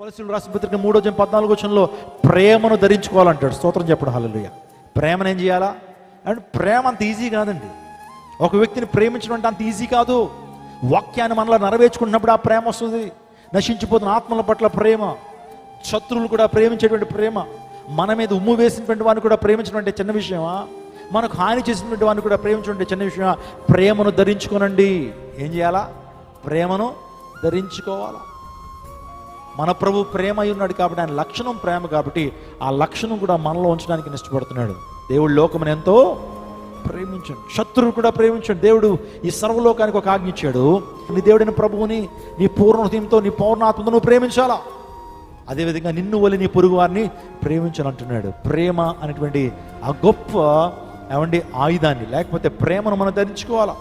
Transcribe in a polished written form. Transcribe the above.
కొలస్సీయులకు రాసిన పత్రిక 3:14 ప్రేమను ధరించుకోవాలంటాడు. స్తోత్రం చెప్పడం హల్లెలూయా. ప్రేమను ఏం చేయాలా అంటే ప్రేమ అంత ఈజీ కాదండి. ఒక వ్యక్తిని ప్రేమించడం అంటే అంత ఈజీ కాదు. వాక్యాన్ని మనలో నెరవేర్చుకున్నప్పుడు ఆ ప్రేమ వస్తుంది. నశించిపోతున్న ఆత్మల పట్ల ప్రేమ, శత్రువులు కూడా ప్రేమించేటువంటి ప్రేమ, మన మీద ఉమ్ము వేసినటువంటి వాడిని కూడా ప్రేమించడం అంటే చిన్న విషయమా? మనకు హాని చేసినటువంటి వాడిని కూడా ప్రేమించడం అంటే చిన్న విషయమా? ప్రేమను ధరించుకోనండి. ఏం చేయాలా? ప్రేమను ధరించుకోవాలా. మన ప్రభు ప్రేమ అయి ఉన్నాడు కాబట్టి, ఆయన లక్షణం ప్రేమ కాబట్టి ఆ లక్షణం కూడా మనలో ఉంచడానికి ఇష్టపడుతున్నాడు. దేవుడు లోకమును ఎంతో ప్రేమించండి, శత్రువులు కూడా ప్రేమించండి. దేవుడు ఈ సర్వలోకానికి ఒక ఆజ్ఞ ఇచ్చాడు. నీ దేవుడైన ప్రభువుని నీ పూర్ణ హృదయంతో, నీ పూర్ణాత్మతో నువ్వు ప్రేమించాలా. అదేవిధంగా నిన్ను వలి నీ పొరుగు వారిని ప్రేమించాలంటున్నాడు. ప్రేమ అనేటువంటి ఆ గొప్ప ఆయుధాన్ని, లేకపోతే ప్రేమను మనం ధరించుకోవాలా.